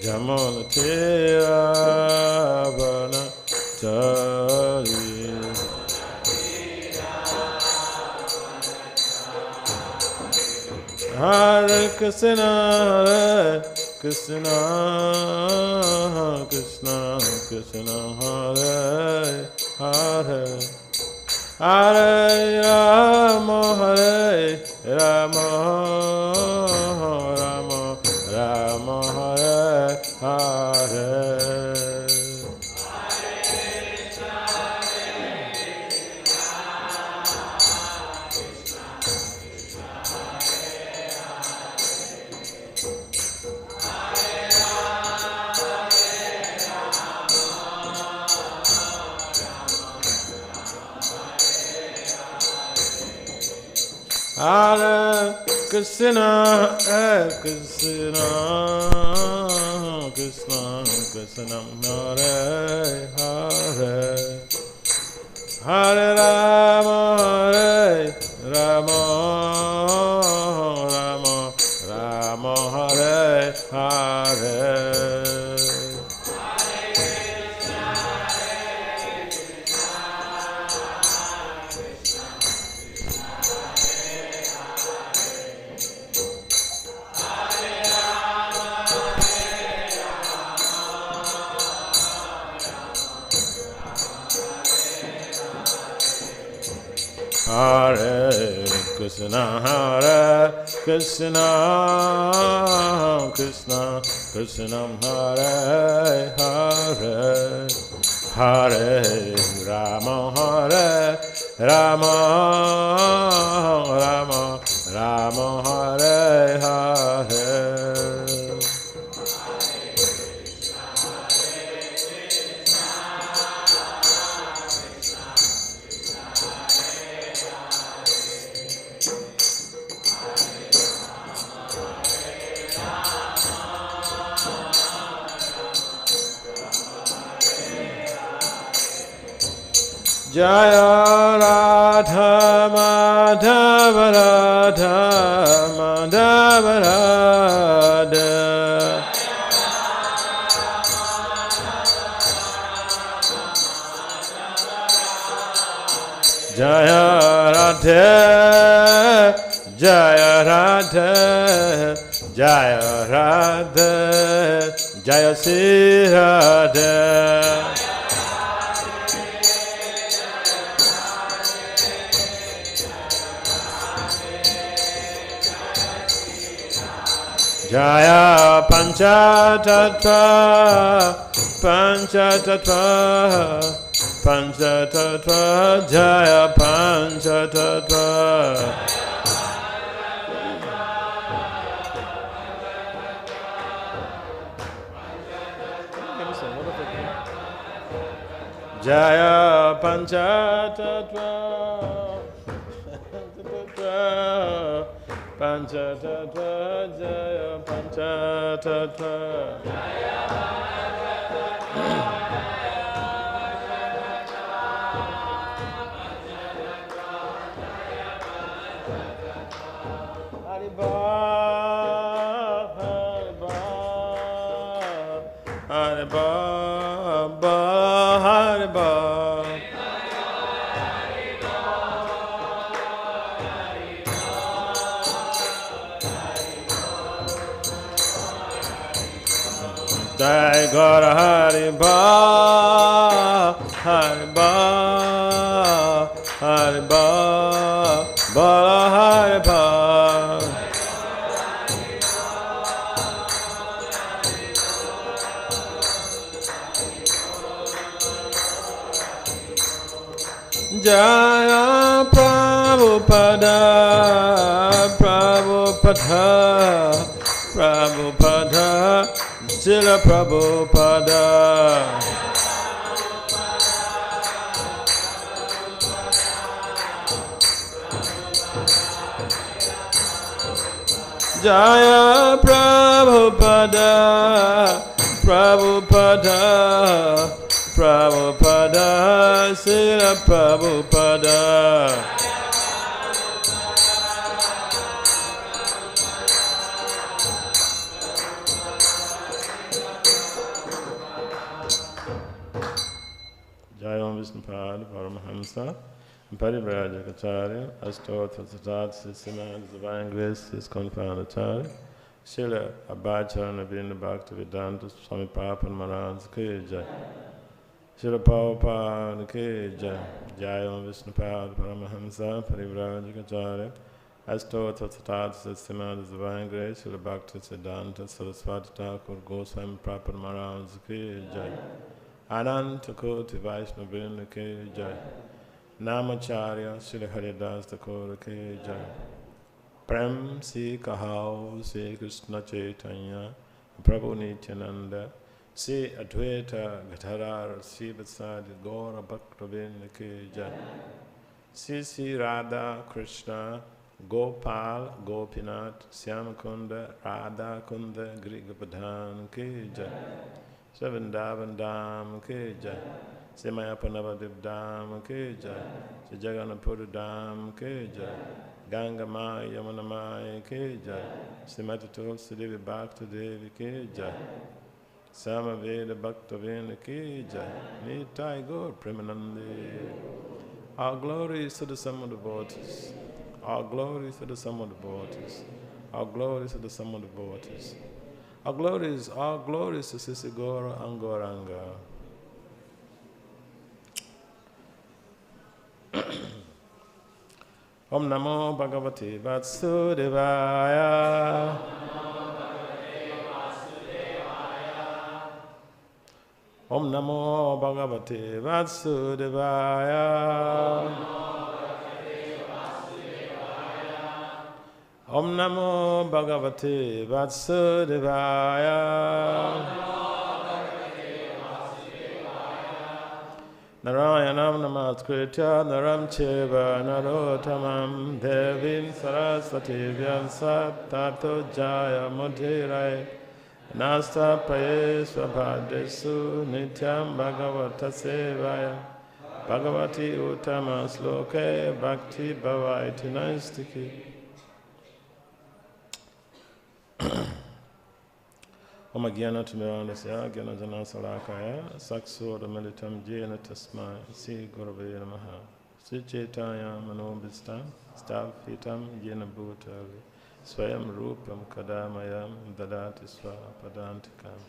Jamunatira Vanachari. Hare Krishna, Hare Krishna, Krishna Krishna, Hare Hare, Hare Rama, Hare Rama, Rama Rama, Hare Hare. Hare Krishna, Hare Krishna, Krishna Krishna, Hare Hare, Hare Rama, Hare Rama, Rama Rama, Hare Hare. Hare Krishna, Hare Krishna, Krishna Krishna, Hare Hare, Hare Rama, Hare Rama, Rama Rama, Hare Hare. Jaya Radha Madhava Radha Madhava Radha, Jaya Radha, Jaya Radha, Jaya Radha, Jaya Sri Radha. Jaya Panchatattva, Panchatattva, Panchatattva, Jaya Panchatattva. Jaya Panchatattva, Panchatattva, Jaya Panchatattva. Hariba, Hariba, Hariba, Hariba. Jai Gaura Hariba, Hariba, Hariba, Bala Hariba. Jaya Prabhupada, Prabhupada, Prabhupada, Srila Prabhupada. Jaya Prabhupada, Prabhupada, Prabhupada, Srila Prabhupada. Prabhupada Paramahamsa, Parivrajacharya, Ashtotthatat, Sissiman, Divine Grace, His Confounded Acharya, Srila Abhacharya Navina Bhaktivedanta Swami Prabhupada Maharaj Ki Jai, Srila Prabhupada Ki Jai, Jayam Vishnupad Paramahamsa, Parivrajacharya, Ashtotthatat, Sissiman, Divine Grace, Srila Bhaktivedanta Saraswati Thakur Goswami Prabhupada Maharaj Ki Jai, Ananta Koti Vaishnavrinda Ki Jai, Namacharya Srila Haridas Thakur Ki Jai, Prem Si Kahau Si Krishna Chaitanya Prabhu Nityananda Si Advaita Gadharar Si Vatsadi Gaura Bhaktavinda Ki Jai, Si Radha Krishna Gopal Gopinath Syamakunda Radha Kunda Grigapadhan Ki Jai, Sevendavan Dham Ki Jai, Se Mayapur Navadip Dham Ki Jai, Se Jagannath Dham Ki Jai, Ganga Maya Yamuna Maya Ki Jai, Se Mata Tulsi Devi Bhakta Devi Ki Jai, Samaveda Bhaktavinda Ki Jai, Nitai Gaur Premanande. Our glory is to the sum of the devotees. Our glory is to the sum of the devotees. Our glory is to the sum of the devotees. Our glory is to Sisi Gora Angoranga. Om Namo Bhagavate Vasudevaya. Om Namo Bhagavate Vasudevaya. Om Namo Bhagavate Vasudevaya. Narayanam Namaskritya Naram Cheva Narottamam Devim Saraswati Vyasat Tato Jaya Mudhirai Nasta Paye Swabhadesu Nityam Bhagavata Sevaya Bhagavati Uttama Sloke Bhakti Bhavaiti Naistiki. Om Agyana Tumirandasya Gyana Jana Salakaya Saksura Militam Jena Tasmai Si Gurave Namaha Sri Chaitanya Manobhistam Stavitam Jena Bhutali Swayam Rupam Kadamayam Dadati Swa Padantikam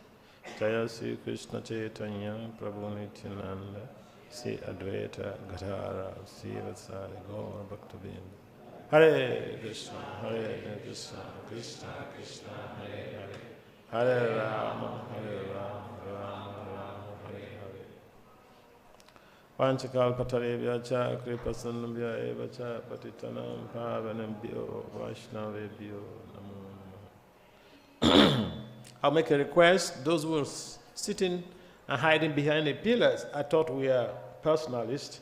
Jaya Sri Krishna Chaitanya Prabhu Nityananda Sri Advaita Gadhara Sri Vatsari Gaura Bhaktavinda. Hare Krishna, Krishna Krishna, Hare Hare, Hare Rama, Rama Rama, Hare Hare. Panchakalpatarevya cha kripasannavya eva cha patitanam pavanambhyo vaishnavebhyo namo namaha. I'll make a request. Those who are sitting and hiding behind the pillars, I thought we are personalists.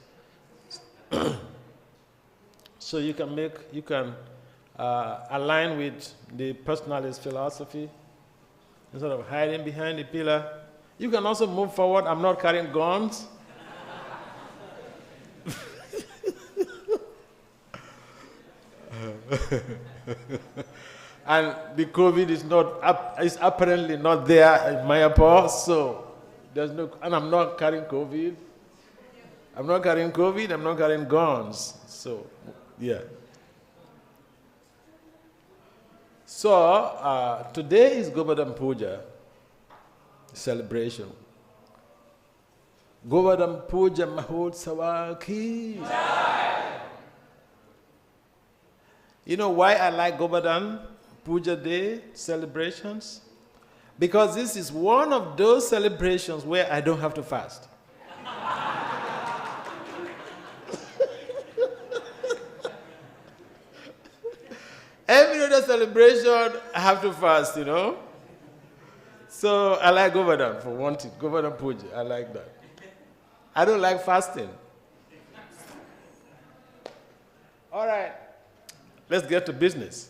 So you can align with the personalist philosophy instead of hiding behind the pillar. You can also move forward. I'm not carrying guns. And the COVID is apparently not there in Mayapur, so there's no, and I'm not carrying COVID. I'm not carrying guns. So, yeah. So, today is Govardhan Puja celebration. Govardhan Puja Mahotsava ki. You know why I like Govardhan Puja Day celebrations? Because this is one of those celebrations where I don't have to fast. Every other celebration, I have to fast, you know. So I like Govardhan for one thing. Govardhan Puja, I like that. I don't like fasting. All right, let's get to business.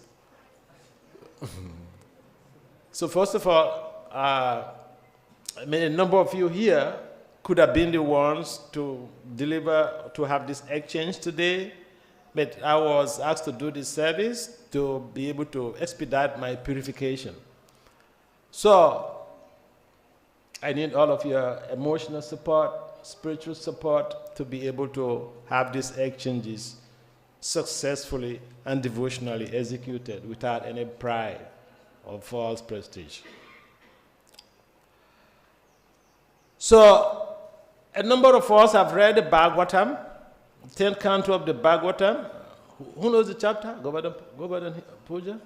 So first of all, a number of you here could have been the ones to have this exchange today. But I was asked to do this service to be able to expedite my purification. So I need all of your emotional support, spiritual support to be able to have these exchanges successfully and devotionally executed without any pride or false prestige. So, a number of us have read the Bhagavatam, 10th canto of the Bhagavatam. Who knows the chapter? Govardhan Puja?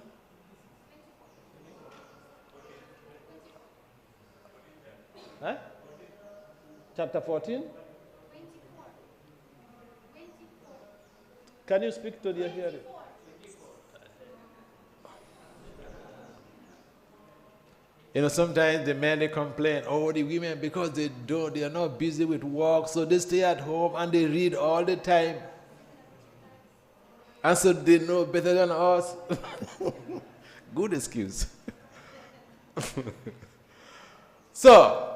Huh? Chapter 14? Can you speak to the hearing? You know, sometimes the men, they complain, oh, the women, because they are not busy with work, so they stay at home and they read all the time. And so they know better than us. Good excuse. So,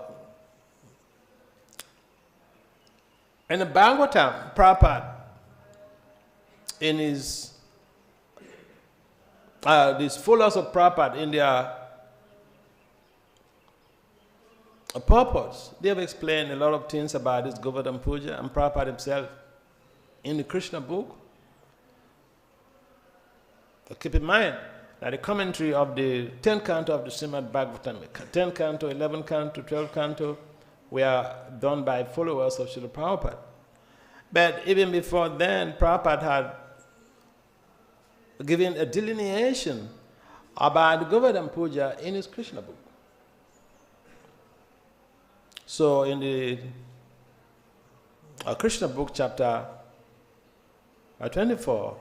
in the Bhagavatam, Prabhupada, in his, these followers of Prabhupada, in their purpose, they have explained a lot of things about this Govardhan Puja, and Prabhupada himself, in the Krishna book. But keep in mind that the commentary of the 10th canto of the Srimad Bhagavatam, 10th canto, 11th canto, 12th canto, were done by followers of Srila Prabhupada. But even before then, Prabhupada had given a delineation about the Govardhan Puja in his Krishna book. So in the Krishna book, chapter 24,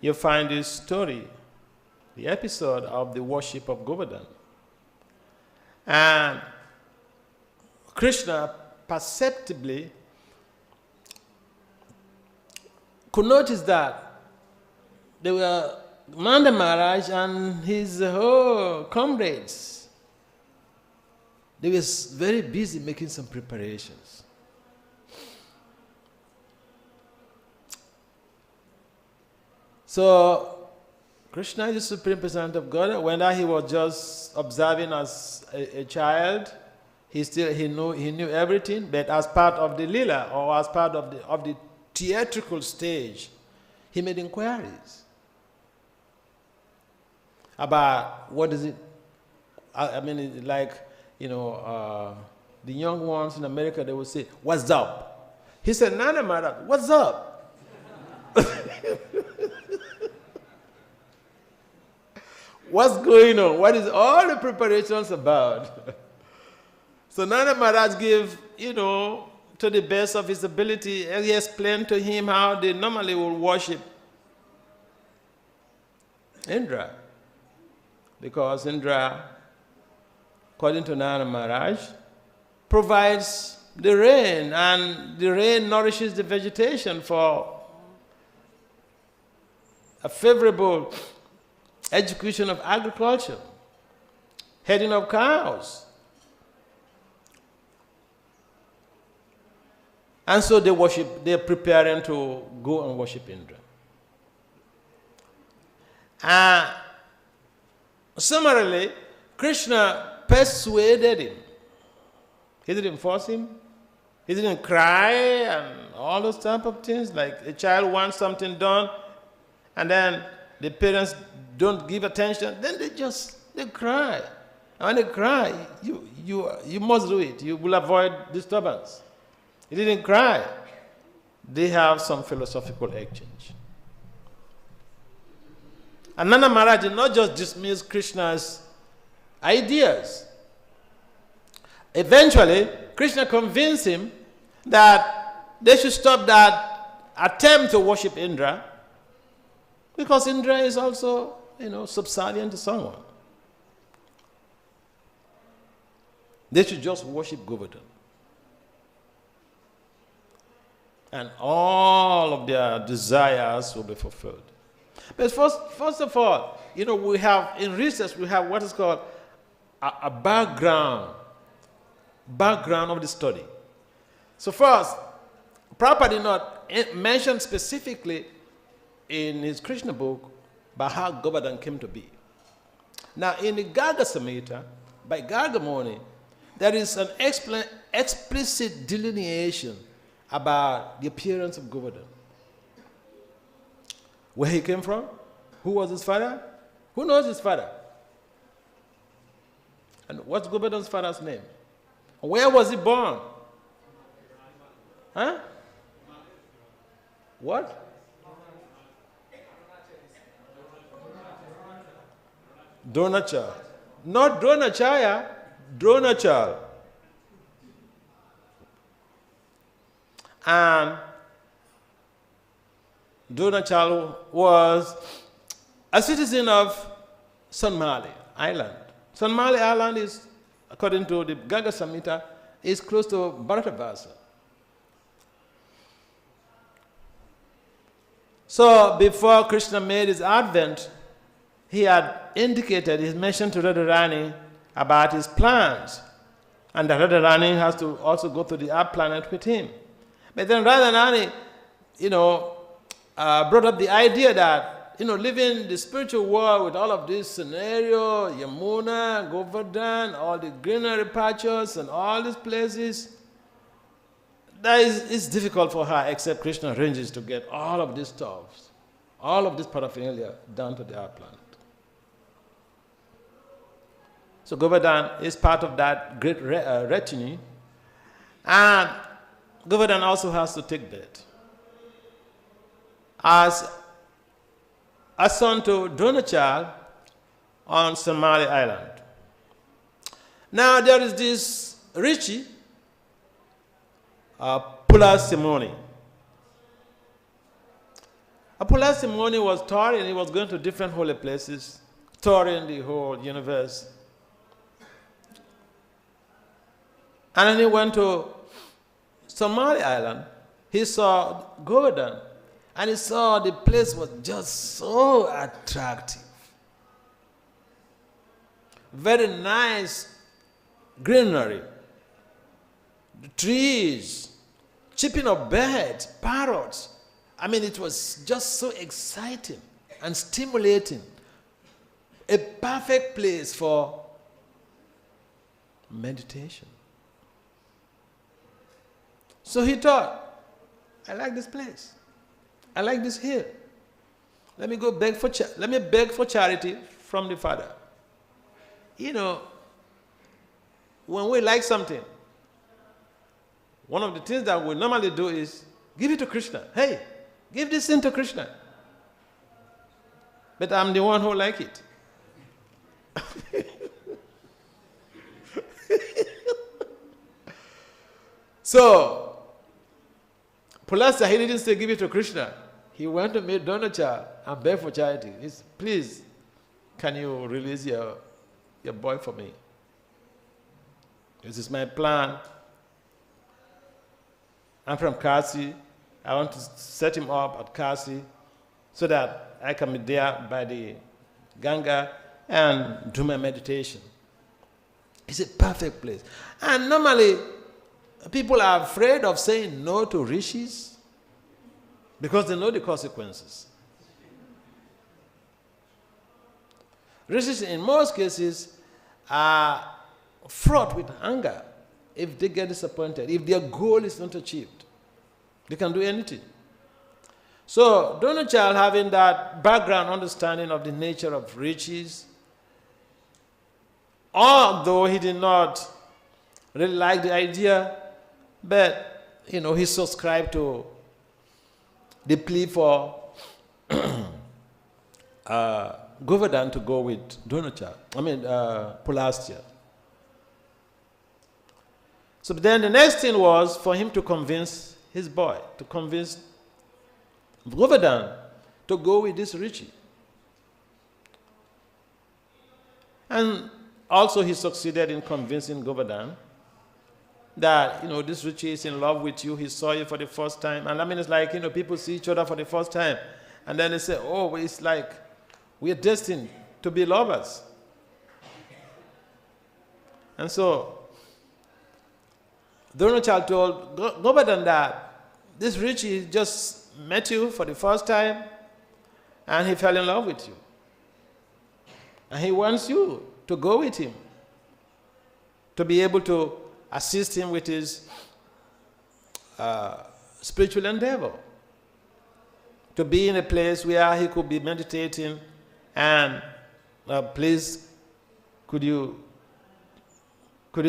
you find this story, the episode of the worship of Govardhan. And Krishna perceptibly could notice that there were Nanda Maharaj and his whole comrades. They were very busy making some preparations. So, Krishna is the Supreme Personality of God. When he was just observing as a child, he knew everything, but as part of the Lila, or as part of the theatrical stage, he made inquiries about what is it. I mean, like, you know, the young ones in America, they would say, "What's up?" He said, "Nana Maharaj, what's up?" What's going on? What is all the preparations about? So Nana Maharaj gave, you know, to the best of his ability, and he explained to him how they normally will worship Indra. Because Indra, according to Nana Maharaj, provides the rain, and the rain nourishes the vegetation for a favorable execution of agriculture, heading of cows. And so they're preparing to go and worship Indra. Similarly, Krishna persuaded him. He didn't force him. He didn't cry and all those type of things. Like a child wants something done, and then the parents don't give attention. Then they cry. And when they cry, you must do it. You will avoid disturbance. He didn't cry. They have some philosophical exchange. And Nana Maharaj did not just dismiss Krishna's ideas. Eventually, Krishna convinced him that they should stop that attempt to worship Indra, because Indra is also, you know, subservient to someone. They should just worship Govardhan. And all of their desires will be fulfilled. But first of all, you know, we have, in research, we have what is called a background of the study. So first, Prabhupada did not mention specifically in his Krishna book about how Govardhan came to be. Now, in the Garga Samhita, by Gargamuni, there is an explicit delineation about the appearance of Govardhan. Where he came from, who was his father, who knows his father? And what's Govardhan's father's name? Where was he born? Huh? What? Dronachal. Not Dronachaya, Dronachal. And Dronachal was a citizen of Sanmali Island. Sanmali Island is, according to the Ganga Samhita, is close to Bharatavasa. So before Krishna made his advent, he had indicated, he mentioned to Radharani about his plans, and that Radharani has to also go to the earth planet with him. But then Radharani, brought up the idea that, living the spiritual world with all of this scenario, Yamuna, Govardhan, all the greenery patches and all these places, that is difficult for her, except Krishna arranges to get all of these stuff, all of this paraphernalia down to the earth planet. So Govardhan is part of that great retinue, and Govardhan also has to take that as a son to Dronachal on Sanmali Island. Now there is this Rishi, Pulasimoni. Pulasimoni was touring, he was going to different holy places, touring the whole universe. And then he went to Somali Island. He saw Govardhan, and he saw the place was just so attractive. Very nice greenery, the trees, chirping of birds, parrots. I mean, it was just so exciting and stimulating. A perfect place for meditation. So he thought, I like this place. I like this hill. Let me go beg for charity from the Father. When we like something, one of the things that we normally do is give it to Krishna. Hey, give this thing to Krishna. But I'm the one who like it. So, Pulasa, he didn't say give it to Krishna. He went to meet Dronachal and beg for charity. He said, please, can you release your boy for me? This is my plan. I'm from Kasi. I want to set him up at Kasi so that I can be there by the Ganga and do my meditation. It's a perfect place. And normally, people are afraid of saying no to rishis because they know the consequences. Rishis, in most cases, are fraught with anger if they get disappointed, if their goal is not achieved. They can do anything. So, Dronachal, having that background understanding of the nature of riches, although he did not really like the idea, but, he subscribed to the plea for Govardhan to go with Pulastia. So then the next thing was for him to convince his boy, to convince Govardhan to go with this Rishi. And also he succeeded in convincing Govardhan that, this Rishi is in love with you, he saw you for the first time. And I mean, it's like, people see each other for the first time. And then they say, oh, it's like we are destined to be lovers. And so, Dronachal told Govardhan that this Rishi just met you for the first time and he fell in love with you. And he wants you to go with him. to be able to assist him with his spiritual endeavor, to be in a place where he could be meditating and please, could you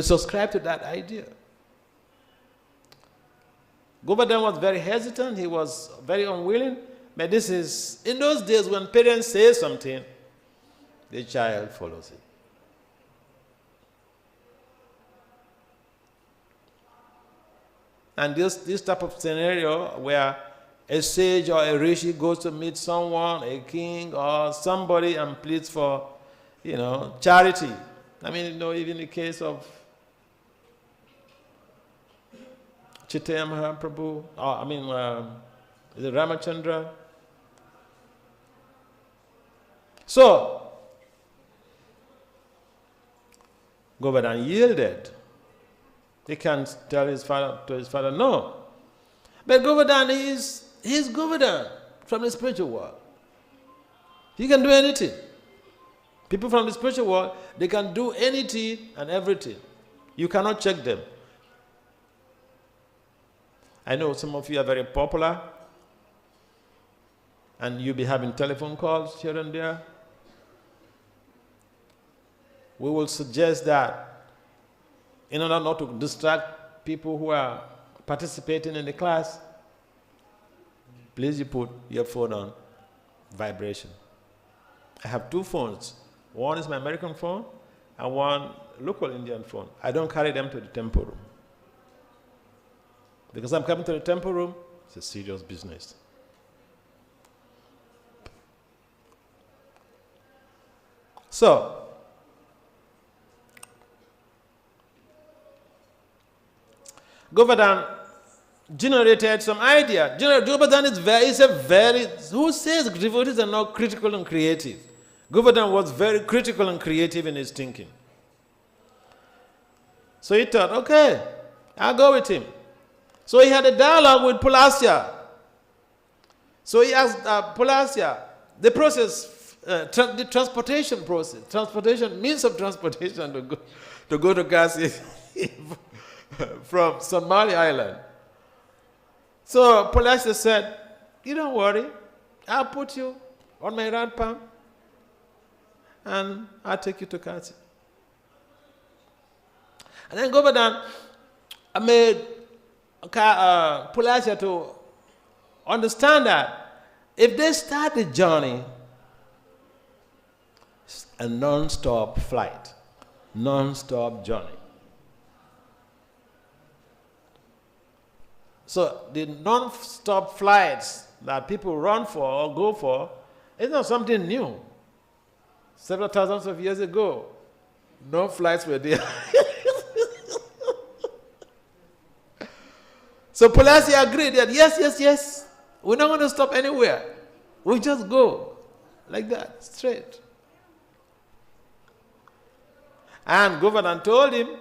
subscribe to that idea? Govardhan was very hesitant, he was very unwilling, but this is, in those days when parents say something, the child follows it. And this type of scenario where a sage or a rishi goes to meet someone, a king or somebody, and pleads for, charity. I mean, even the case of Chaitanya Mahaprabhu, is it Ramachandra? So, Govardhan yielded. He can't tell his father no. But Govardhan he's Govardhan from the spiritual world. He can do anything. People from the spiritual world, they can do anything and everything. You cannot check them. I know some of you are very popular, and you'll be having telephone calls here and there. We will suggest that in order not to distract people who are participating in the class, please you put your phone on vibration. I have 2 phones. One is my American phone and one local Indian phone. I don't carry them to the temple room. Because I'm coming to the temple room, it's a serious business. So, Govardhan generated some idea. Govardhan who says devotees are not critical and creative? Govardhan was very critical and creative in his thinking. So he thought, okay, I'll go with him. So he had a dialogue with Pulasya. So he asked Pulasya, the process, the transportation process, means of transportation to go to Kasi from Somali Island. So Pulasya said, you don't worry, I'll put you on my right palm and I'll take you to Kasi. And then Govardhan made Pulasya to understand that if they start the journey, it's a non-stop flight, non-stop journey. So the non-stop flights that people run for or go for is not something new. Several thousands of years ago, no flights were there. So Pulasya agreed that yes, we're not going to stop anywhere. We just go like that, straight. And Govardhan told him,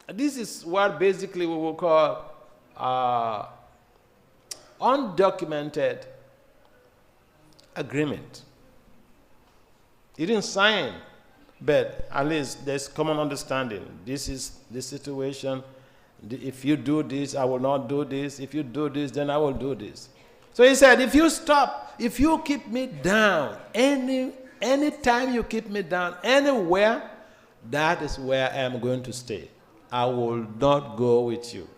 this is what basically we will call undocumented agreement. He didn't sign, but at least there's common understanding. This is the situation. If you do this, I will not do this. If you do this, then I will do this. So he said, if you stop, if you keep me down, any time you keep me down, anywhere, that is where I am going to stay. I will not go with you.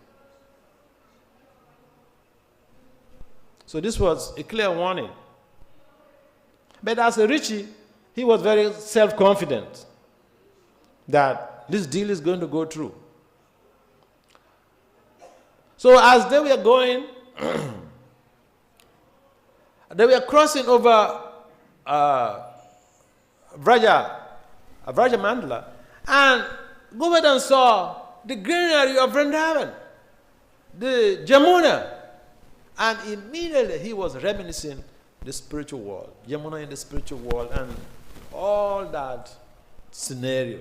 So this was a clear warning. But as a Rishi, he was very self-confident that this deal is going to go through. So as they were going, they were crossing over Vrajamandala, and Govardhan saw the greenery of Vrindavan, the Jamuna, and immediately he was reminiscing the spiritual world, Yamuna in the spiritual world, and all that scenario.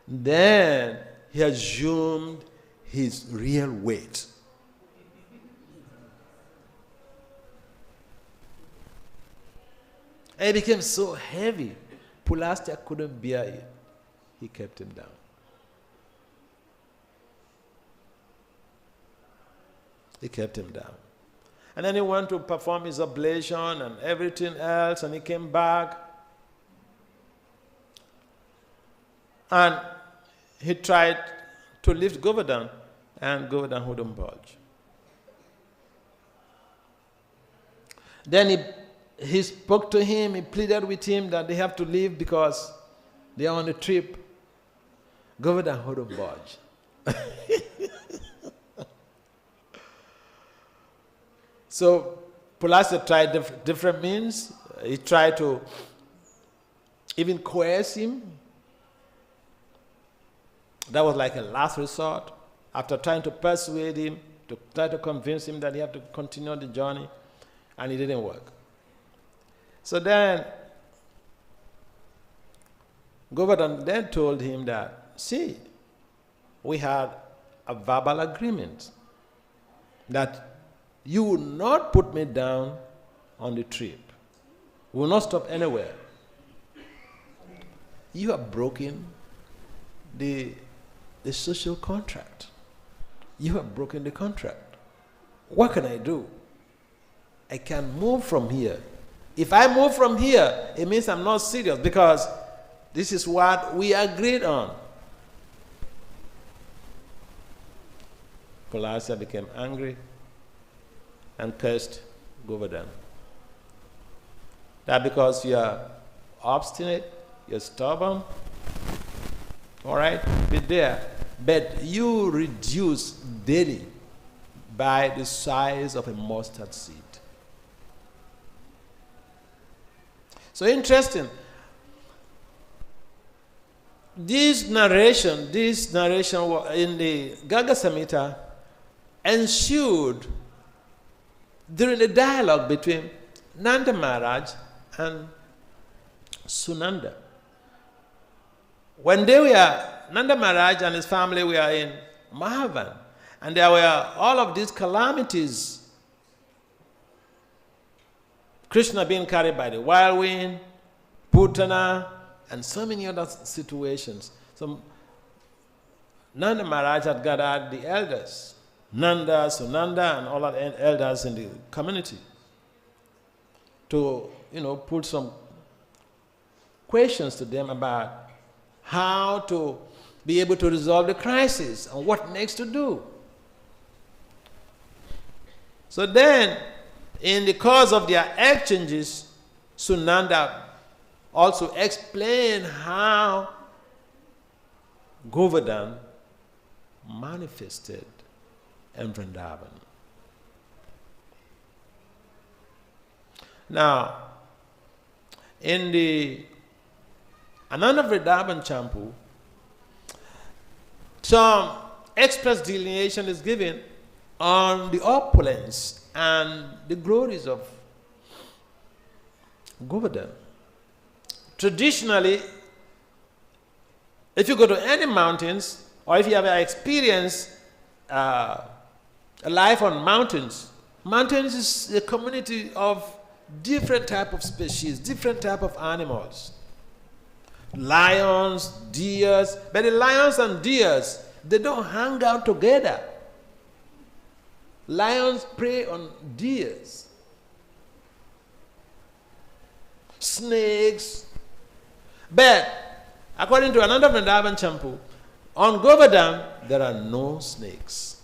Then he assumed his real weight. And it became so heavy. Pulastya couldn't bear it. He kept him down. He kept him down. And then he went to perform his oblation and everything else, and he came back. And he tried to lift Govardhan, and Govardhan wouldn't budge. Then he spoke to him, he pleaded with him that they have to leave because they are on a trip. Govardhan wouldn't budge. So Pulastya tried different means. He tried to even coerce him. That was like a last resort. After trying to persuade him, to try to convince him that he had to continue the journey, and it didn't work. So then Govardhan then told him that, see, we had a verbal agreement that you will not put me down on the trip. We will not stop anywhere. You have broken the social contract. You have broken the contract. What can I do? I can move from here. If I move from here, it means I'm not serious because this is what we agreed on. Pulastya became angry and cursed Govardhan. That because you are obstinate, you're stubborn, all right, be there. But you reduce daily by the size of a mustard seed. So interesting. This narration in the Garga Samhita ensued during the dialogue between Nanda Maharaj and Sunanda. When Nanda Maharaj and his family were in Mahavan, and there were all of these calamities, Krishna being carried by the whirlwind, Putana, and so many other situations. So Nanda Maharaj had gathered the elders, Nanda, Sunanda, and all of the elders in the community to, put some questions to them about how to be able to resolve the crisis and what next to do. So then, in the course of their exchanges, Sunanda also explained how Govardhan manifested in Vrindavan. Now, in the Ananda Vrindavan Champu, some express delineation is given on the opulence and the glories of Govardhan. Traditionally, if you go to any mountains, or if you have experienced a life on mountains, mountains is a community of different type of species, different type of animals. Lions, deers, but the lions and deers, they don't hang out together. Lions prey on deers. Snakes. But according to another Vrindavan Champu, on Govardhan there are no snakes.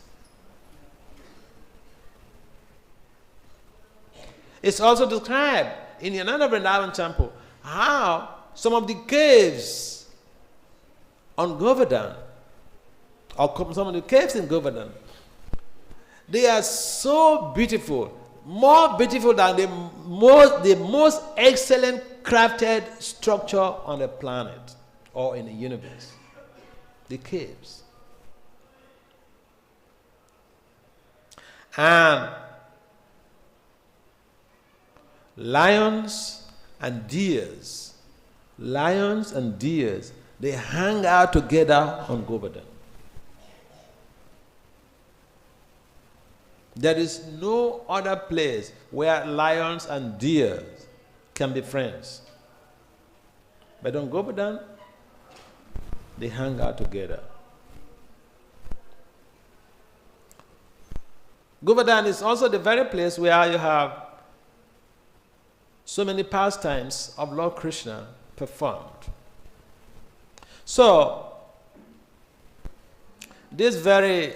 It's also described in another Vrindavan Champu how some of the caves on Govardhan, or some of the caves in Govardhan, they are so beautiful, more beautiful than the most excellent crafted structure on the planet or in the universe. The caves. And lions and deers, they hang out together on Govardhan. There is no other place where lions and deer can be friends. But on Govardhan, they hang out together. Govardhan is also the very place where you have so many pastimes of Lord Krishna performed. So, this very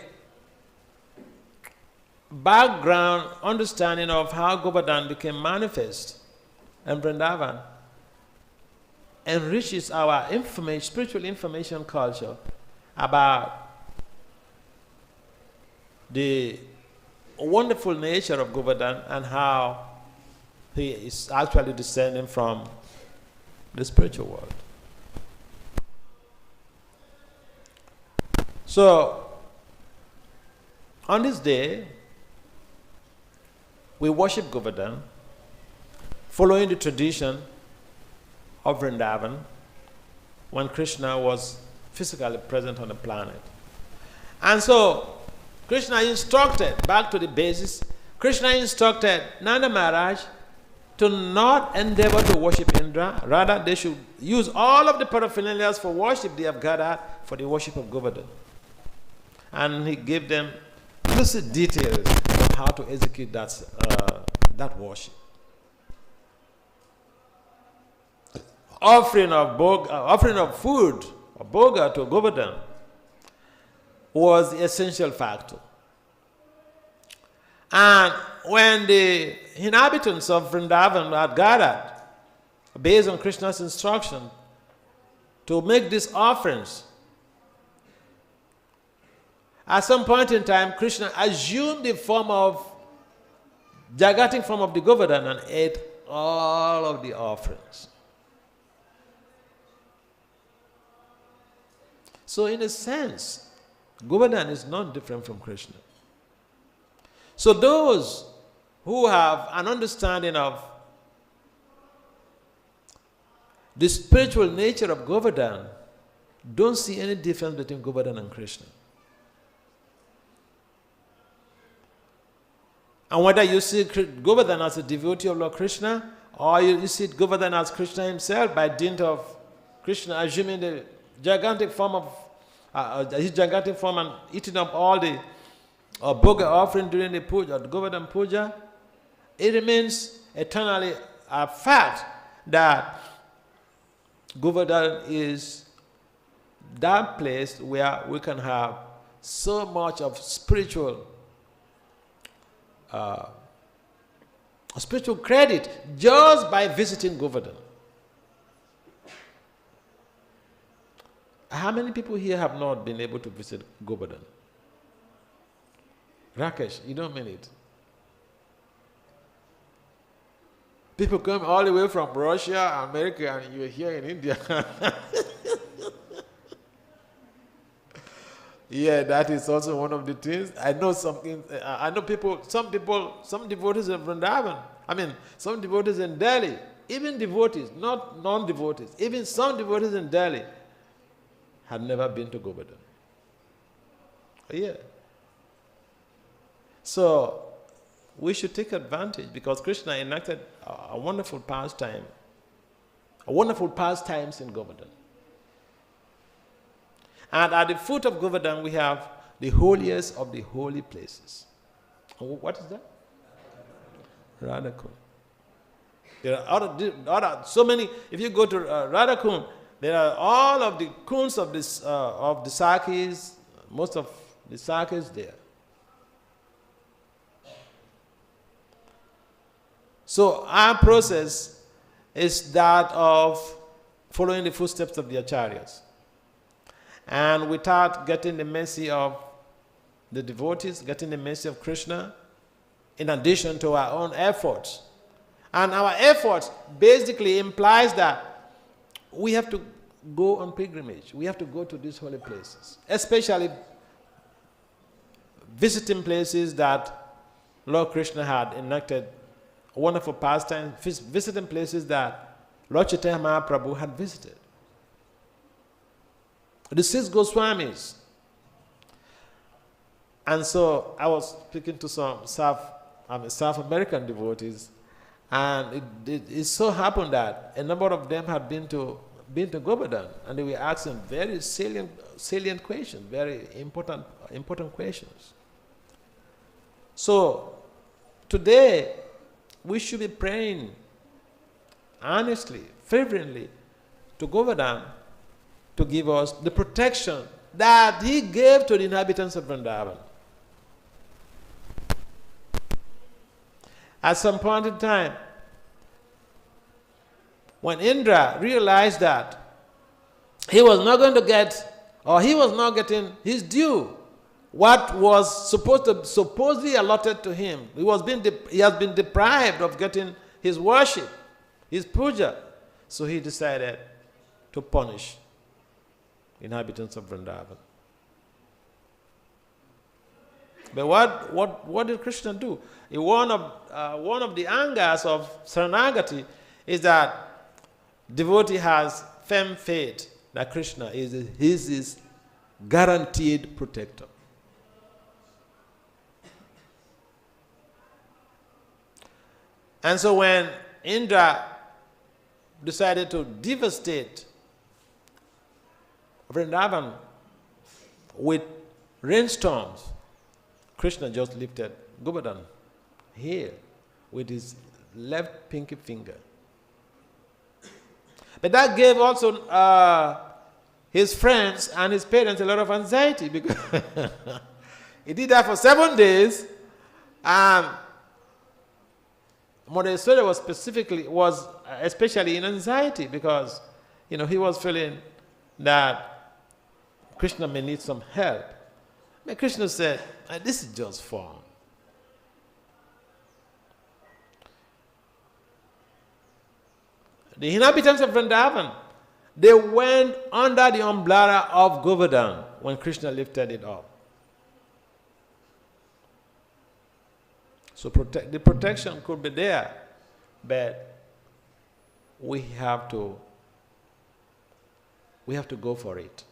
background understanding of how Govardhan became manifest in Vrindavan enriches our spiritual information culture about the wonderful nature of Govardhan and how he is actually descending from the spiritual world. So, on this day, we worship Govardhan, following the tradition of Vrindavan when Krishna was physically present on the planet. And so, Krishna instructed, back to the basis, Krishna instructed Nanda Maharaj to not endeavor to worship Indra, rather they should use all of the paraphernalia for worship they have gathered for the worship of Govardhan. And he gave them lucid details on how to execute that worship. Offering of food, or boga to Govardhan, was the essential factor. And when the inhabitants of Vrindavan had gathered, based on Krishna's instruction, to make these offerings, at some point in time, Krishna assumed the form of, Jagatic form of the Govardhan and ate all of the offerings. So in a sense, Govardhan is not different from Krishna. So those who have an understanding of the spiritual nature of Govardhan don't see any difference between Govardhan and Krishna. And whether you see Govardhan as a devotee of Lord Krishna, or you see Govardhan as Krishna himself by dint of Krishna assuming the gigantic form of his gigantic form and eating up all the boga offering during the puja, the Govardhan Puja, it remains eternally a fact that Govardhan is that place where we can have so much of spiritual credit just by visiting Govardhan. How many people here have not been able to visit Govardhan? Rakesh, you don't mean it. People come all the way from Russia, America, and you're here in India. Yeah, that is also one of the things. I know something. I know people, some devotees in Vrindavan. I mean, some devotees in Delhi, even devotees, not non-devotees, even some devotees in Delhi had never been to Govardhan. Yeah. So, we should take advantage because Krishna enacted a wonderful pastime, wonderful pastimes in Govardhan. And at the foot of Govardhan, we have the holiest of the holy places. What is that? Radhakund. There are so many. If you go to Radhakund, there are all of the kunds of the Sakis, most of the Sakis there. So our process is that of following the footsteps of the Acharyas. And without getting the mercy of the devotees, getting the mercy of Krishna, in addition to our own efforts. And our efforts basically implies that we have to go on pilgrimage. We have to go to these holy places, especially visiting places that Lord Krishna had enacted wonderful pastime, visiting places that Lord Chaitanya Mahaprabhu had visited. The 6 Goswamis. And so I was speaking to some South American devotees, and it so happened that a number of them had been to been to Govardhan, and they were asking very salient questions, very important questions. So today we should be praying honestly, fervently to Govardhan to give us the protection that he gave to the inhabitants of Vrindavan. At some point in time, when Indra realized that he was not going to get, or he was not getting his due, what was supposedly allotted to him, he has been deprived of getting his worship, his puja. So he decided to punish inhabitants of Vrindavan. But what did Krishna do? One of the angers of Saranagati is that devotee has firm faith that Krishna is his guaranteed protector. And so when Indra decided to devastate Vrindavan with rainstorms, Krishna just lifted Govardhan here with his left pinky finger. But that gave also his friends and his parents a lot of anxiety, because he did that for 7 days. Mother Yashoda was especially in anxiety, because he was feeling that Krishna may need some help. But Krishna said, this is just fun. The inhabitants of Vrindavan, they went under the umbrella of Govardhan when Krishna lifted it up. So the protection could be there, but we have to go for it.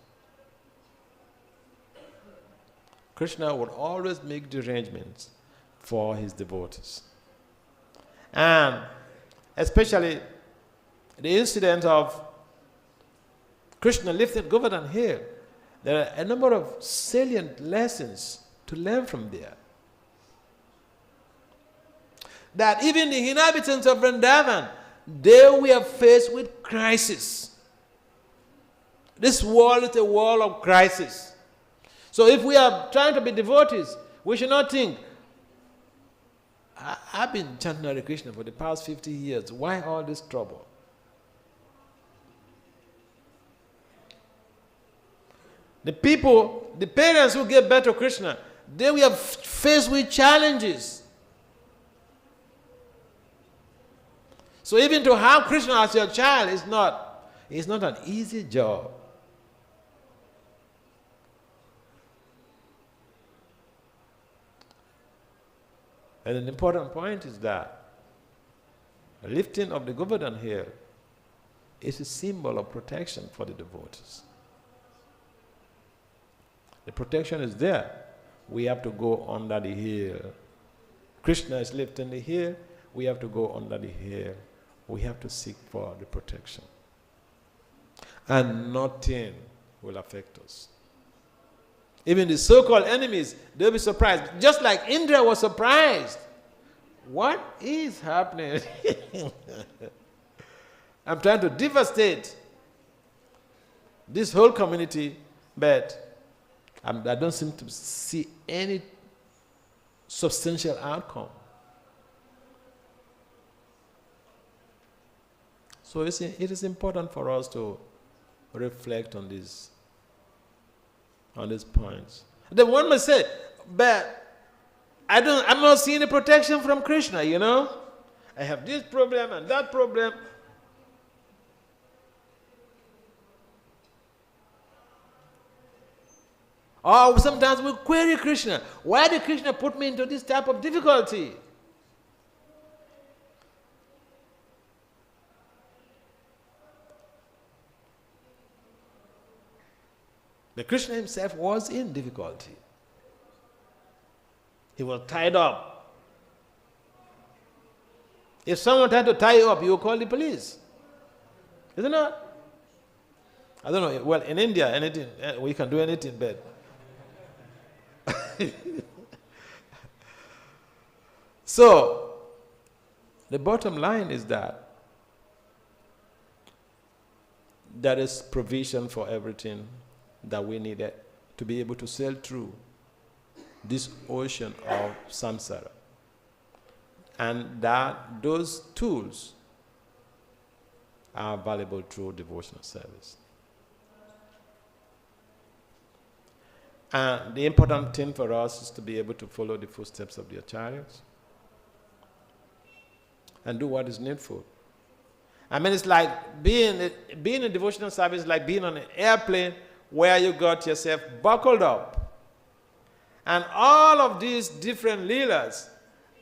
Krishna would always make the arrangements for his devotees. And especially the incident of Krishna lifted Govardhan here, there are a number of salient lessons to learn from there. That even the inhabitants of Vrindavan, they were faced with crisis. This world is a world of crisis. So if we are trying to be devotees, we should not think, I've been chanting Hare Krishna for the past 50 years. Why all this trouble? The parents who gave birth to Krishna, they were faced with challenges. So even to have Krishna as your child is not an easy job. And an important point is that the lifting of the Govardhan hill is a symbol of protection for the devotees. The protection is there. We have to go under the hill. Krishna is lifting the hill. We have to go under the hill. We have to seek for the protection. And nothing will affect us. Even the so-called enemies, they'll be surprised. Just like Indra was surprised. What is happening? I'm trying to devastate this whole community, but I don't seem to see any substantial outcome. So it is important for us to reflect on these points. Then one must say, but I'm not seeing any protection from Krishna, I have this problem and that problem. Or sometimes we query Krishna. Why did Krishna put me into this type of difficulty? But Krishna himself was in difficulty. He was tied up. If someone tried to tie you up, you will call the police. Isn't it? I don't know, well, in India, anything, we can do anything, but so, the bottom line is that there is provision for everything that we needed to be able to sail through this ocean of samsara. And that those tools are valuable through devotional service. And the important thing for us is to be able to follow the footsteps of the acharyas and do what is needful. I mean, it's like being in devotional service is like being on an airplane where you got yourself buckled up. And all of these different leelas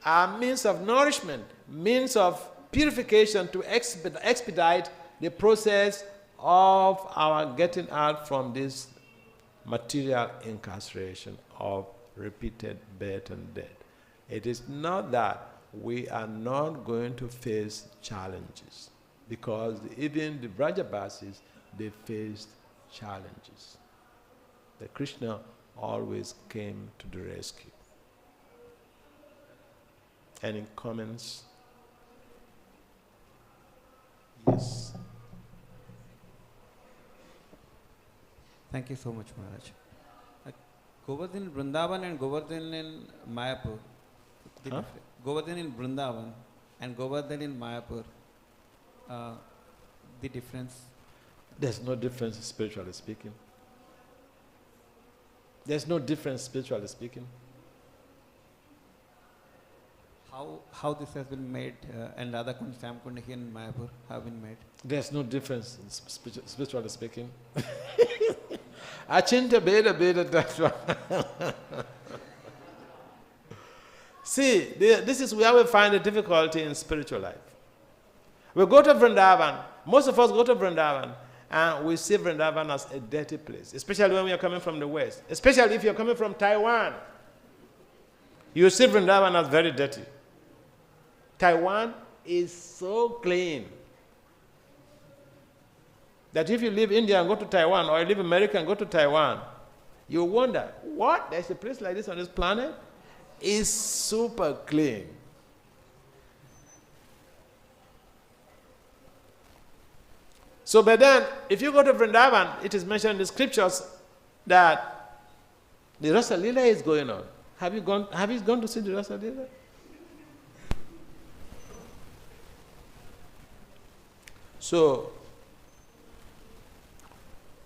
are means of nourishment, means of purification to expedite the process of our getting out from this material incarceration of repeated birth and death. It is not that we are not going to face challenges, because even the Vrajabasis, they faced challenges. The Krishna always came to the rescue. Any comments? Yes. Thank you so much, Maharaj. Govardhan in Vrindavan and Govardhan in Mayapur. Govardhan in Vrindavan and Govardhan in Mayapur. The difference? There's no difference spiritually speaking. There's no difference spiritually speaking. How this has been made and Radha Kund, Sam Kund here in Mayapur have been made? There's no difference spiritually speaking. Achinta beda beda tattva. See, this is where we find the difficulty in spiritual life. We go to Vrindavan, most of us go to Vrindavan, and we see Vrindavan as a dirty place, especially when we are coming from the West, especially if you're coming from Taiwan. You see Vrindavan as very dirty. Taiwan is so clean that if you leave India and go to Taiwan, or you leave America and go to Taiwan, you wonder, what? There's a place like this on this planet? It's super clean. So, but then, if you go to Vrindavan, it is mentioned in the scriptures that the Rasa Lila is going on. Have you gone to see the Rasa Lila? So,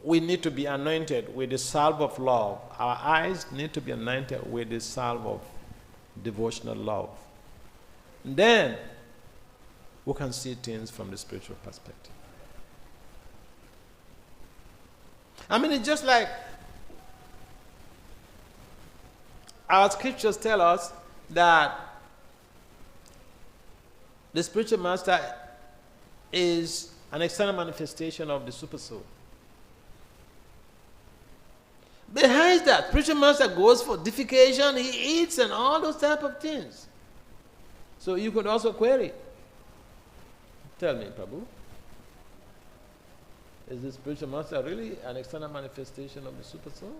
we need to be anointed with the salve of love. Our eyes need to be anointed with the salve of devotional love. And then, we can see things from the spiritual perspective. I mean, it's just like our scriptures tell us that the spiritual master is an external manifestation of the super soul. Behind that, spiritual master goes for deification, he eats and all those type of things. So you could also query. Tell me, Prabhu, is the spiritual master really an external manifestation of the super soul?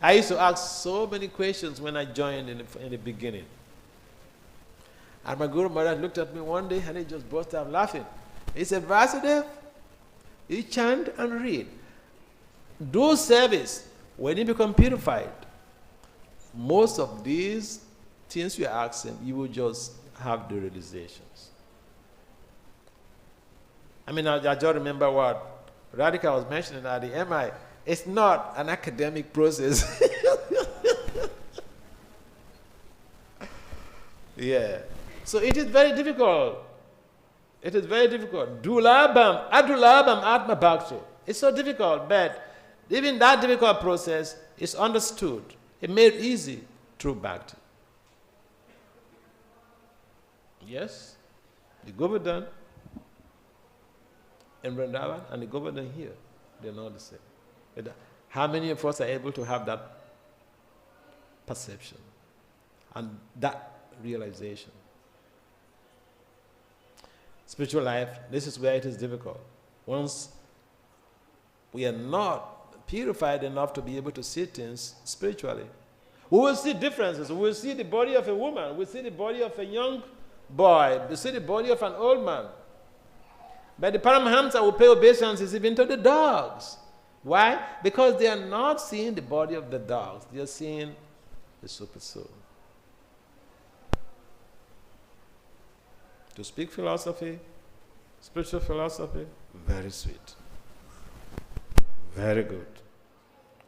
I used to ask so many questions when I joined in the beginning. And my Guru Maharaj looked at me one day and he just burst out laughing. He said, Vasudeva, you chant and read. Do service. When you become purified, most of these things you're asking, you will just have the realizations. I mean, I just remember what Radhika was mentioning at the MI. It's not an academic process. Yeah. So it is very difficult. It is very difficult. Dulabam, adulabam atma bhakti. It's so difficult, but even that difficult process is understood. It's made easy through bhakti. Yes? The Govardhan in Vrindavan and the Govardhan here, they're not the same. How many of us are able to have that perception and that realization? spiritual life, this is where it is difficult. Once we are not purified enough to be able to see things spiritually, we will see differences. We will see the body of a woman. We will see the body of a young boy. We will see the body of an old man. But the Paramahamsa will pay obeisances even to the dogs. Why? Because they are not seeing the body of the dogs. They are seeing the super soul. To speak philosophy, spiritual philosophy, very sweet. Very good.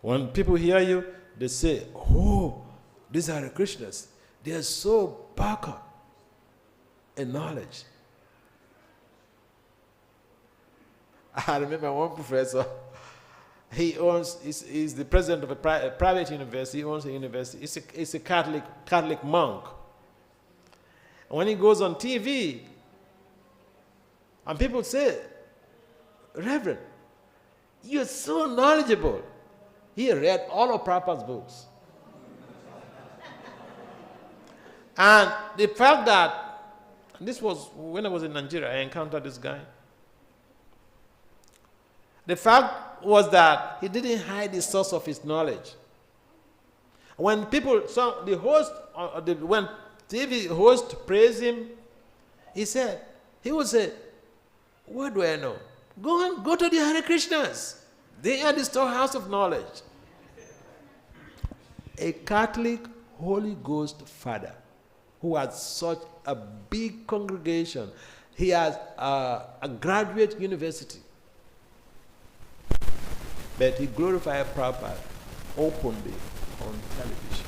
When people hear you, they say, oh, these are the Krishnas. They are so backward in knowledge. I remember one professor, he's the president of a private university, he owns a university, he's a Catholic monk. And when he goes on TV, and people say, Reverend, you're so knowledgeable. He read all of Prabhupada's books. And the fact that, this was when I was in Nigeria, I encountered this guy. The fact was that he didn't hide the source of his knowledge. When people saw the host, when TV host praised him, he would say, what do I know? Go to the Hare Krishnas. They are the storehouse of knowledge. A Catholic Holy Ghost father who has such a big congregation. He has a graduate university. But he glorified Prabhupada openly on television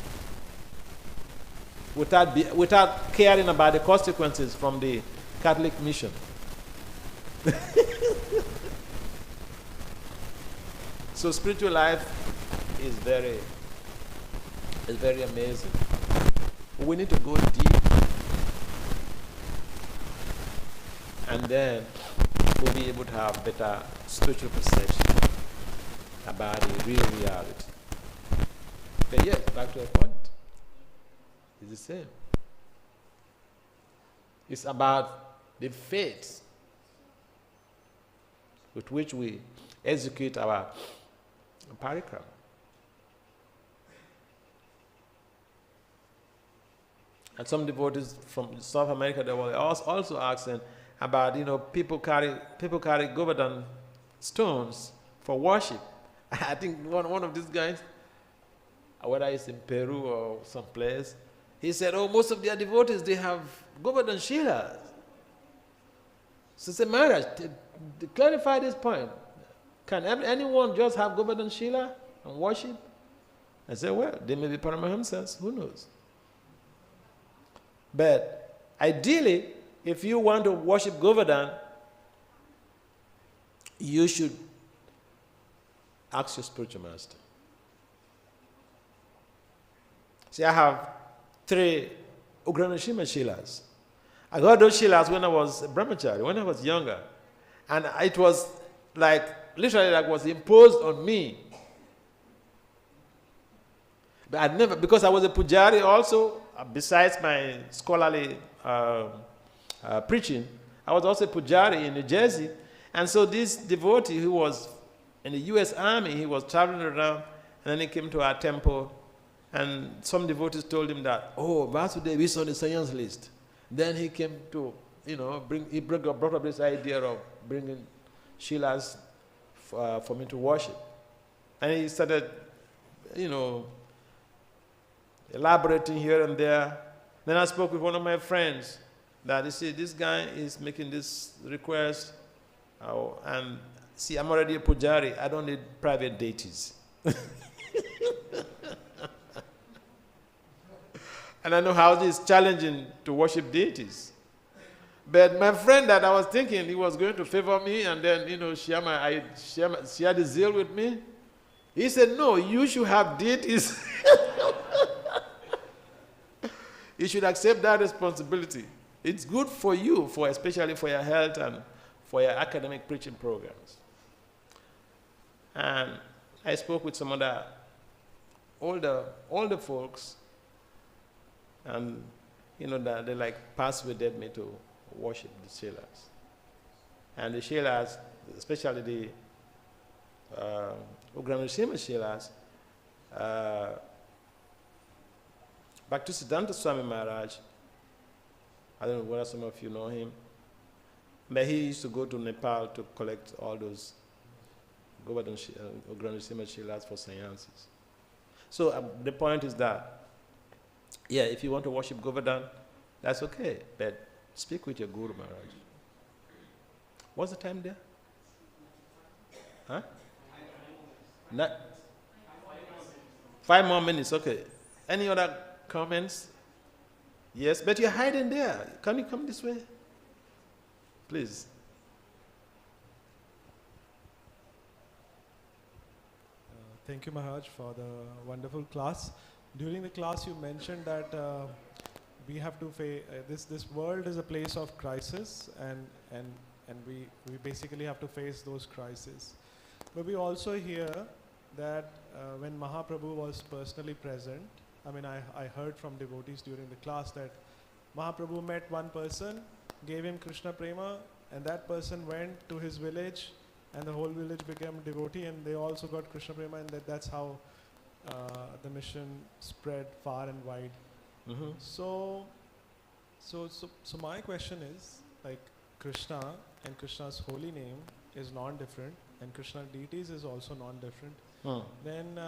without caring about the consequences from the Catholic mission. So spiritual life is very amazing. We need to go deep, and then we'll be able to have better spiritual perception about the real reality. But yes, back to the point. It's the same. It's about the faith with which we execute our parikram. And some devotees from South America, they were also asking about, people carry Govardhan stones for worship. I think one of these guys, whether it's in Peru or someplace, he said, oh, most of their devotees, they have Govardhan Shilas. So say, Maharaj, to clarify this point, can anyone just have Govardhan Shila and worship? I said, well, they may be Paramahamsas, who knows? But ideally, if you want to worship Govardhan, you should ask your spiritual master. See, I have 3 Ugranashima Shilas. I got those Shilas when I was a brahmachari, when I was younger. And it was literally was imposed on me. But I'd never, because I was a pujari also, besides my scholarly preaching, I was also a pujari in New Jersey. And so this devotee who was in the U.S. Army, he was traveling around, and then he came to our temple, and some devotees told him that, oh, Vasudeva is on the science list. Then he came to, brought up this idea of bringing Shilas for me to worship. And he started, elaborating here and there. Then I spoke with one of my friends that, you see, this guy is making this request, and see, I'm already a pujari. I don't need private deities. And I know how it is challenging to worship deities. But my friend that I was thinking he was going to favor me and then, share the zeal with me, he said, no, you should have deities. You should accept that responsibility. It's good for you, especially for your health and for your academic preaching programs. And I spoke with some other older folks, and that they persuaded me to worship the Shilas. And the Shilas, especially the Ugrana Shilas, Bhaktisiddhanta Swami Maharaj, I don't know whether some of you know him, but he used to go to Nepal to collect all those Govardhan Ugrana Shilas for seances. So the point is that, yeah, if you want to worship Govardhan, that's okay, but speak with your Guru Maharaj. What's the time there? Huh? 5 more minutes, okay. Any other comments? Yes, but you're hiding there. Can you come this way? Please. Thank you, Maharaj, for the wonderful class. During the class, you mentioned that we have to face this world is a place of crisis, and we basically have to face those crises. But we also hear that when Mahaprabhu was personally present, I mean, I heard from devotees during the class that Mahaprabhu met one person, gave him Krishna Prema, and that person went to his village, and the whole village became devotee, and they also got Krishna Prema, and that's how the mission spread far and wide. Mm-hmm. So my question is, like, Krishna and Krishna's holy name is non-different, and Krishna deities is also non-different. Then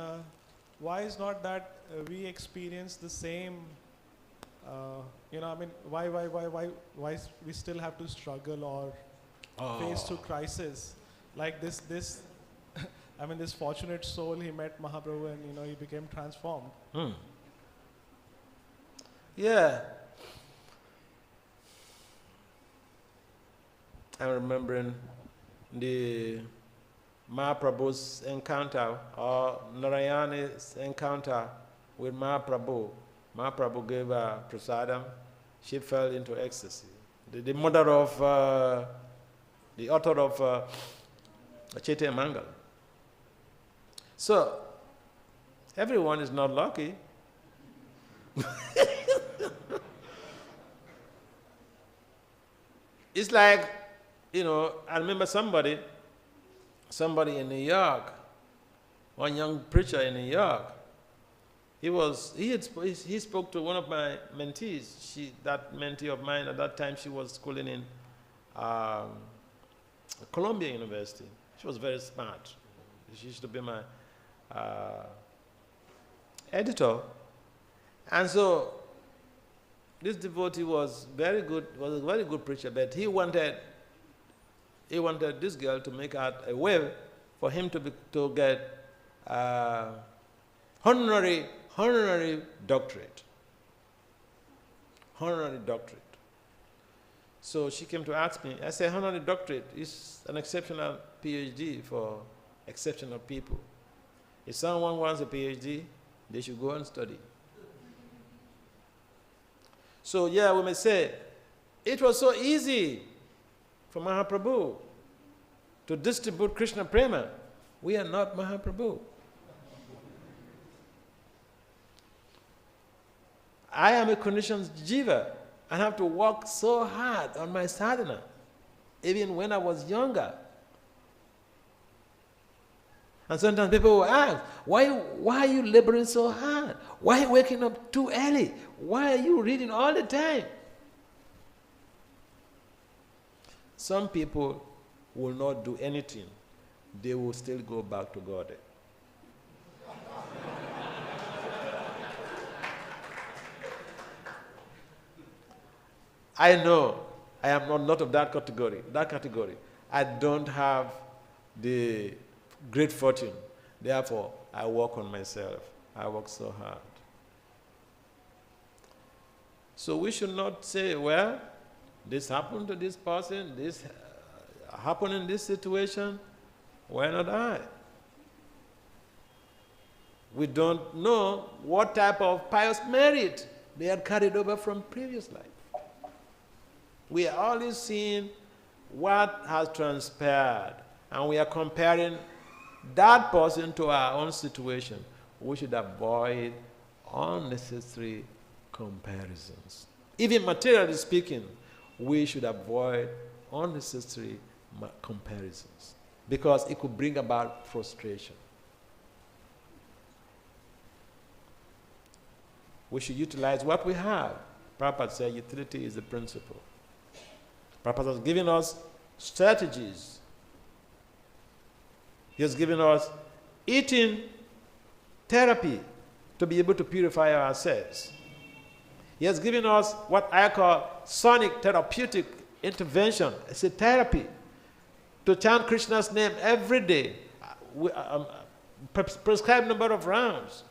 why is not that we experience the same? I mean, why we still have to struggle or face through crisis like this? I mean, this fortunate soul, he met Mahaprabhu and he became transformed. Yeah. I'm remembering the Mahaprabhu's encounter, or Narayani's encounter with Mahaprabhu. Mahaprabhu gave her prasadam. She fell into ecstasy. The mother of, the author of Chaitanya Mangala. So, everyone is not lucky. It's like, I remember somebody in New York, one young preacher in New York. He spoke to one of my mentees. That mentee of mine at that time, she was schooling in Columbia University. She was very smart. She used to be my editor. And so this devotee was a very good preacher, but he wanted this girl to make out a way for him to get honorary doctorate. Honorary doctorate. So she came to ask me. I said, honorary doctorate is an exceptional PhD for exceptional people. If someone wants a PhD, they should go and study. So yeah, we may say, it was so easy for Mahaprabhu to distribute Krishna Prema. We are not Mahaprabhu. I am a conditioned jiva and have to work so hard on my sadhana, even when I was younger. And sometimes people will ask, why are you laboring so hard? Why are you waking up too early? Why are you reading all the time? Some people will not do anything. They will still go back to God. I know I am not of that category. I don't have the great fortune. Therefore, I work on myself. I work so hard. So we should not say, well, this happened to this person, this happened in this situation, why not I? We don't know what type of pious merit they had carried over from previous life. We are always seeing what has transpired, and we are comparing that person to our own situation. We should avoid unnecessary comparisons. Even materially speaking, we should avoid unnecessary comparisons, because it could bring about frustration. We should utilize what we have. Prabhupada said utility is the principle. Prabhupada has given us strategies. He has given us eating therapy to be able to purify ourselves. He has given us what I call sonic therapeutic intervention. It's a therapy to chant Krishna's name every day, prescribed number of rounds,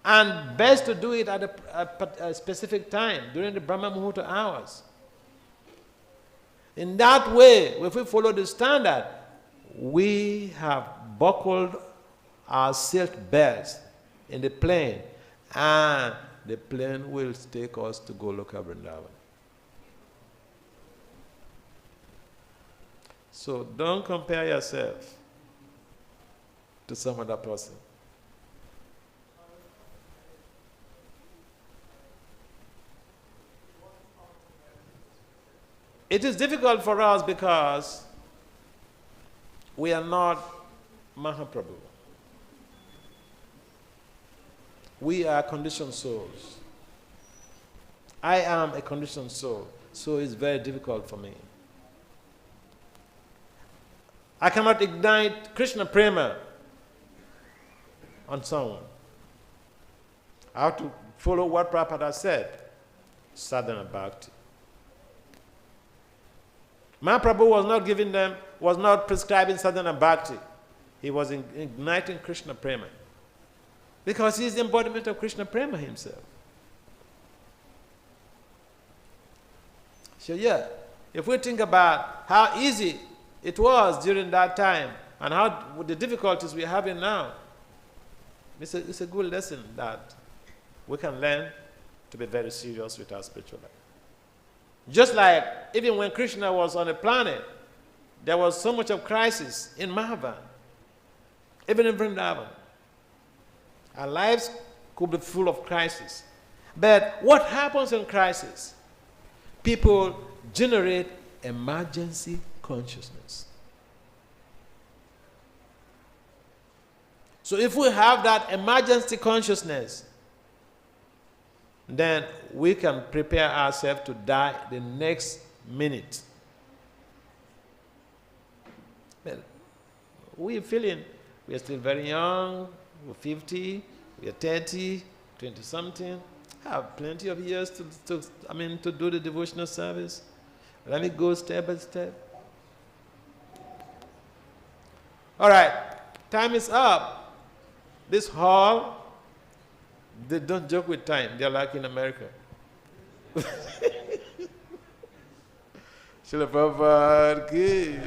and best to do it at a specific time during the Brahma Muhurta hours. In that way, if we follow the standard, we have buckled our seat belts in the plane, and the plane will take us to Goloka Vrindavan. So don't compare yourself to some other person. It is difficult for us because we are not Mahaprabhu. We are conditioned souls. I am a conditioned soul, so it's very difficult for me. I cannot ignite Krishna Prema on someone. I have to follow what Prabhupada said, sadhana bhakti. Mahaprabhu was not prescribing sadhana bhakti. He was igniting Krishna Prema, because he is the embodiment of Krishna Prema himself. So yeah, if we think about how easy it was during that time and how the difficulties we're having now, it's a good lesson that we can learn to be very serious with our spiritual life. Just like even when Krishna was on the planet, there was so much of crisis in Mahavan, even in Vrindavan. Our lives could be full of crisis. But what happens in crisis? People generate emergency consciousness. So if we have that emergency consciousness, then we can prepare ourselves to die the next minute. Well, we're feeling we are still very young, we're 50, we are 30, 20-something, have plenty of years to do the devotional service. Let me go step by step. All right, time is up. This hall, they don't joke with time. They're like in America. Srila Prabhupada ki.